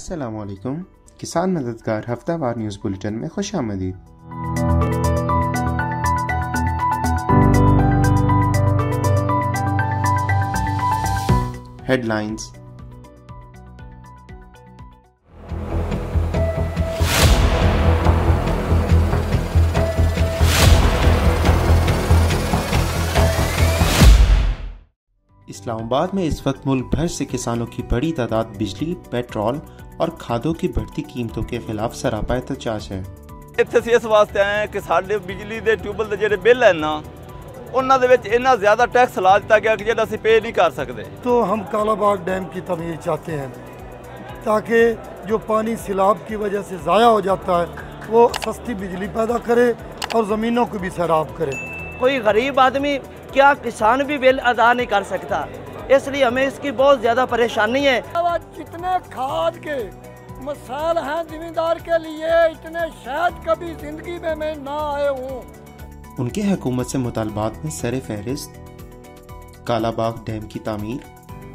अस्सलामुअलैकुम। किसान मददगार हफ्तावार न्यूज़ बुलेटिन में खुशामदीद। हेडलाइंस। इस्लामाबाद में इस वक्त मुल्क भर से किसानों की बड़ी तादाद बिजली, पेट्रोल और खादों की बढ़ती कीमतों के खिलाफ सरापा एहतजाज है। ਇੱਥੇ ਅਸੀਂ ਇਸ ਵਾਸਤੇ ਆਏ ਹਾਂ ਕਿ ਸਾਡੇ ਬਿਜਲੀ ਦੇ ਟਿਊਬਲ ਦੇ ਜਿਹੜੇ ਬਿੱਲ ਹਨ ਨਾ ਉਹਨਾਂ ਦੇ ਵਿੱਚ ਇੰਨਾ ਜ਼ਿਆਦਾ ਟੈਕਸ ਲਾ ਦਿੱਤਾ ਗਿਆ ਕਿ ਜਿਹੜਾ ਅਸੀਂ ਪੇ नहीं कर सकते। तो हम कालाबाग डैम की तमीर चाहते हैं ताकि जो पानी सैलाब की वजह से ज़ाया हो जाता है वो सस्ती बिजली पैदा करे और ज़मीनों को भी सैराब करे। कोई गरीब आदमी क्या किसान भी बिल अदा नहीं कर सकता, इसलिए हमें इसकी बहुत ज़्यादा परेशानी है। जितने खाद के मसाल हैं जिम्मेदार के लिए, इतने शायद कभी जिंदगी में मैं ना आए हूँ। उनके हुकूमत से मुतालबात में सर फहरिस्त कालाबाग डैम की तामीर,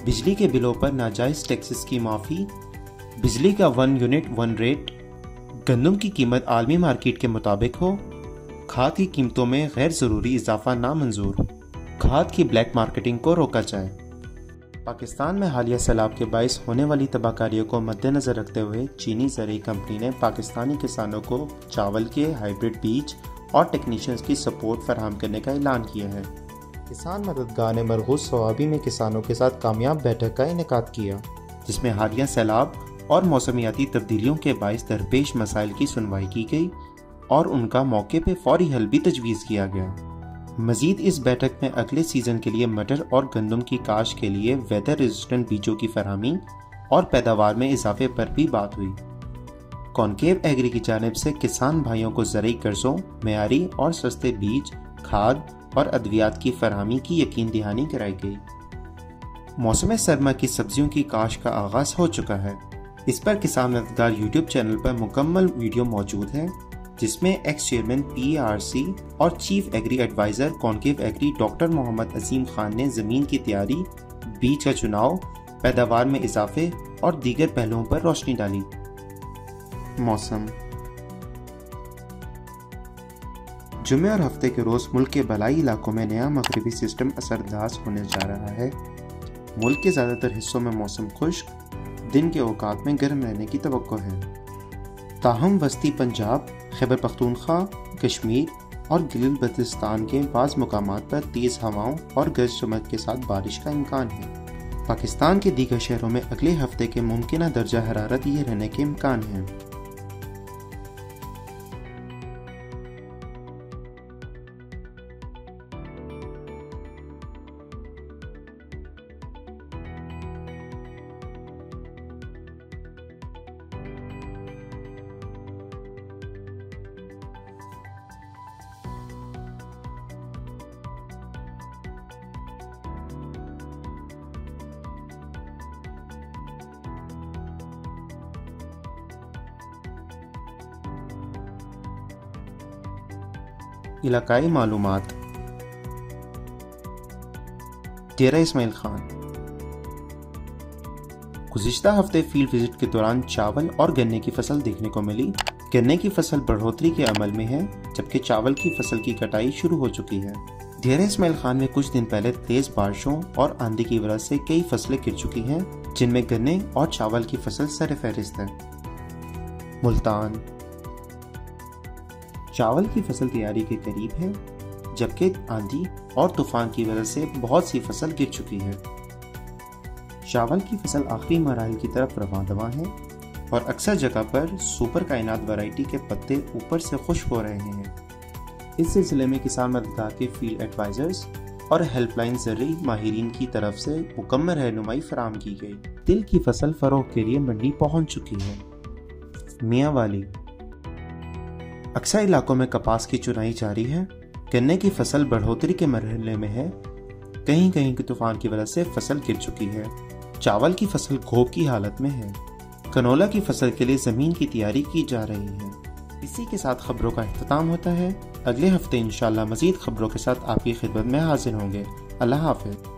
बिजली के बिलों पर नाजायज़ टैक्सेस की माफ़ी, बिजली का 1 यूनिट 1 रेट, गंदम की कीमत आलमी मार्केट के मुताबिक हो, खाद की कीमतों में गैर ज़रूरी इजाफा नामंजूर, खाद की ब्लैक मार्केटिंग को रोका जाए। पाकिस्तान में हालिया सैलाब के बाइस होने वाली तबाहकारियों को मद्देनजर रखते हुए चीनी ज़रूरी कंपनी ने पाकिस्तानी किसानों को चावल के हाइब्रिड बीज और टेक्नीशियंस की सपोर्ट फराहम करने का ऐलान किया है। किसान मददगार ने मरगूज सवाबी में किसानों के साथ कामयाब बैठक का इनेकाद किया, जिसमें हालिया सैलाब और मौसमियाती तब्दीलियों के बाइस दरपेश मसाइल की सुनवाई की गई और उनका मौके पर फौरी हल भी तजवीज़ किया गया। मजीद इस बैठक में अगले सीज़न के लिए मटर और गंदम की काश के लिए वेदर रेजिस्टेंट बीजों की फरहमी और पैदावार में इजाफे पर भी बात हुई। कॉनकेव एग्री की जानिब से किसान भाइयों को ज़रूरी कर्ज़ों, मेयारी और सस्ते बीज, खाद और अद्वियात की फरहमी की यकीन दहानी कराई गई। मौसम सरमा की सब्जियों की काश का आगाज़ हो चुका है। इस पर किसान मददगार यूट्यूब चैनल पर मुकम्मल वीडियो मौजूद है, जिसमें एक्स चेयरमैन PARC और चीफ एग्री एडवाइज़र कॉनकेव एग्री डॉक्टर मोहम्मद अजीम खान ने ज़मीन की तैयारी, बीज का चुनाव, पैदावार में इजाफे और दीगर पहलुओं पर रोशनी डाली। मौसम। जुमे और हफ्ते के रोज़ मुल्क के बलाई इलाकों में नया मगरिबी सिस्टम असरअंदाज होने जा रहा है। मुल्क के ज़्यादातर हिस्सों में मौसम खुश्क, दिन के औकात में गर्म रहने की तवक्को है। ताहम वस्ती पंजाब, खैबर पख्तूनख्वा, कश्मीर और गिल बल्तिस्तान के बाज़ मुकामात पर तेज़ हवाओं और गरज चमक के साथ बारिश का इम्कान है। पाकिस्तान के दीगर शहरों में अगले हफ्ते के मुमकिन दर्जा हरारत ये रहने के इम्कान हैं। इलाकाई मालूमात। डेरा इस्माइल खान। गुज़िश्ता हफ्ते फील्ड विजिट के दौरान चावल और गन्ने की फसल देखने को मिली। गन्ने की फसल बढ़ोतरी के अमल में है, जबकि चावल की फसल की कटाई शुरू हो चुकी है। डेरा इस्माइल खान में कुछ दिन पहले तेज बारिशों और आंधी की वजह से कई फसलें गिर चुकी हैं, जिनमें गन्ने और चावल की फसल सर फहरिस्त है। मुल्तान। चावल की फसल तैयारी के करीब है, जबकि आंधी और तूफान की वजह से बहुत सी फसल गिर चुकी है। चावल की फसल आखिरी मराहल की तरफ रवां दवा है और अक्सर जगह पर सुपर कायनात वैरायटी के पत्ते ऊपर से खुश्क हो रहे हैं। इस सिलसिले में किसान मददगार के फील्ड एडवाइजर्स और हेल्पलाइन ज़रूरी माहिरीन की तरफ से मुकम्मल रहनुमाई फराहम की गई। तिल की फसल फरोख्त के लिए मंडी पहुंच चुकी है। मियाँ वाली। अक्सर इलाकों में कपास की चुनाई जारी है। गन्ने की फसल बढ़ोतरी के मरहले में है, कहीं कहीं के तूफान की वजह से फसल गिर चुकी है। चावल की फसल गोब की हालत में है। कनोला की फसल के लिए ज़मीन की तैयारी की जा रही है। इसी के साथ खबरों का इख्तिताम होता है। अगले हफ्ते इंशाअल्लाह मज़ीद खबरों के साथ आपकी खिदमत में हाजिर होंगे। अल्लाह हाफ़िज़।